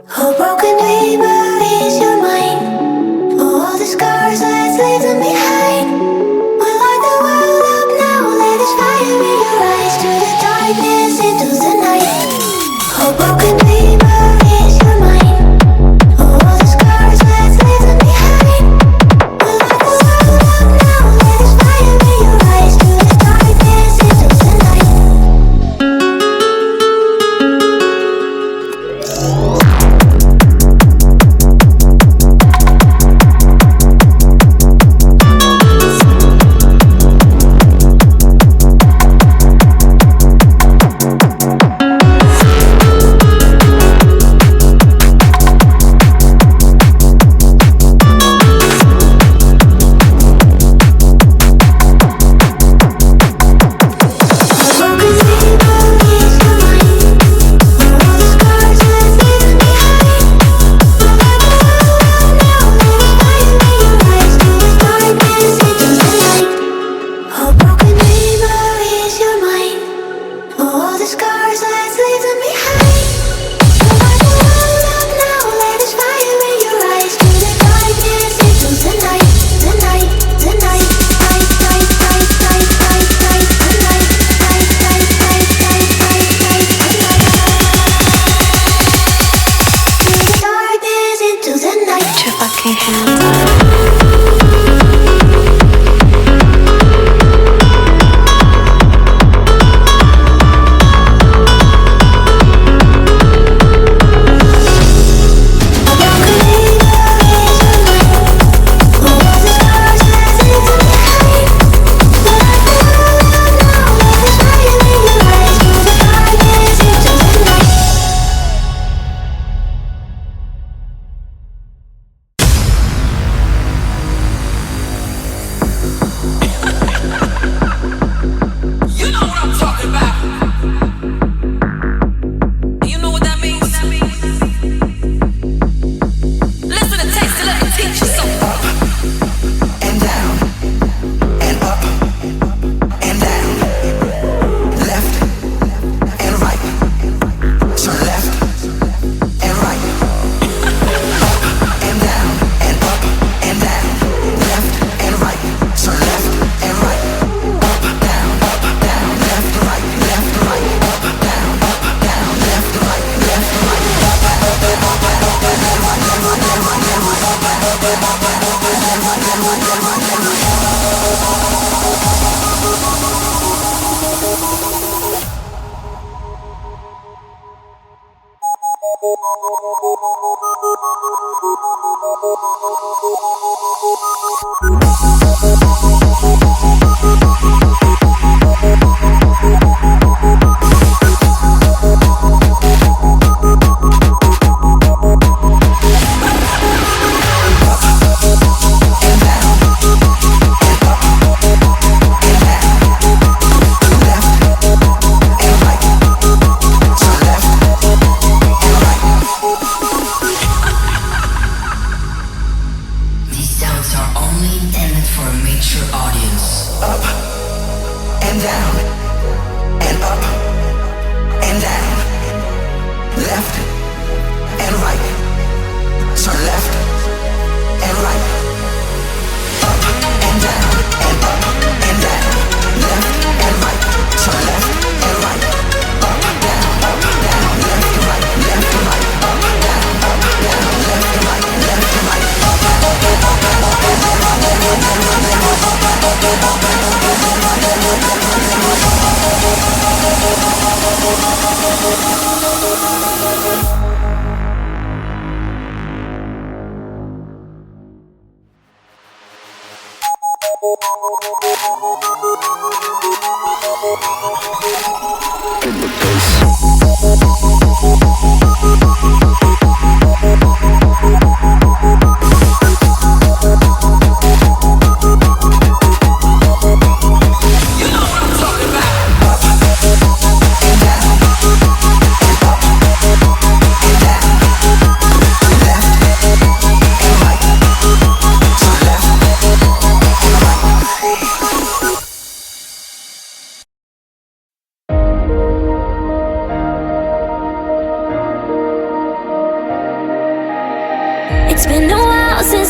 Oh, broken dreamer, is your mind? Oh, all the scars, let's leave them behind. We light the world up now, let us fire in your eyes. To the darkness, into the night. Oh, broken dreamer, is your mind? Oh, all the scars, let's leave them behind. We light the world up now, let us fire in your eyes. To the darkness, into the night.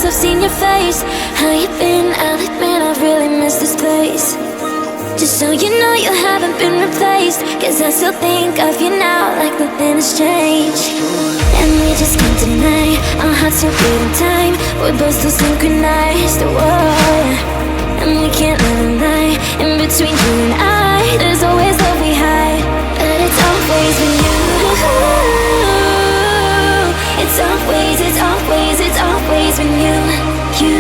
I've seen your face. How you been? I'll admit I've really missed this place. Just so you know you haven't been replaced, 'cause I still think of you now like nothing has changed. And we just can't deny our hearts are beating time. We're both so synchronized, whoa. And we can't let a lie. In between you and I, there's always love we hide. But it's always been you. It's always, it's always, it's always been you. You.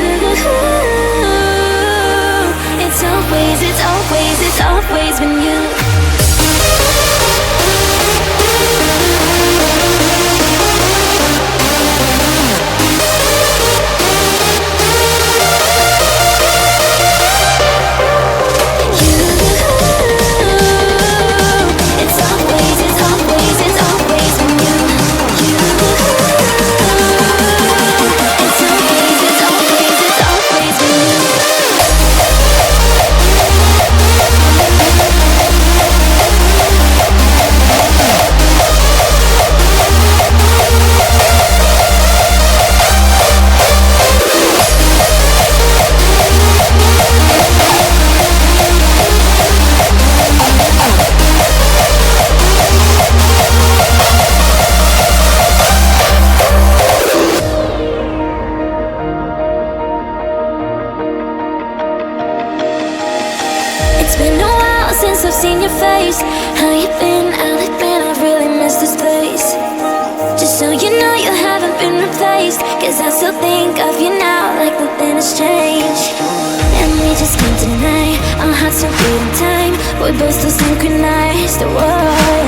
It's always, it's always, it's always been you. It's been a while since I've seen your face. How you been? I'll admit I've really missed this place. Just so you know you haven't been replaced, 'cause I still think of you now like nothing has changed. And we just can't deny our hearts are beating time. We're both so synchronized, whoa.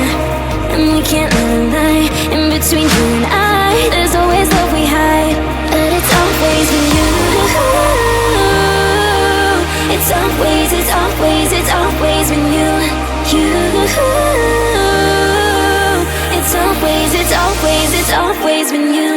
And we can't let a lie. In between you and I, there's always love we hide. But it's always been you. It's always, it's always, it's always been you. You. It's always, it's always, it's always been you.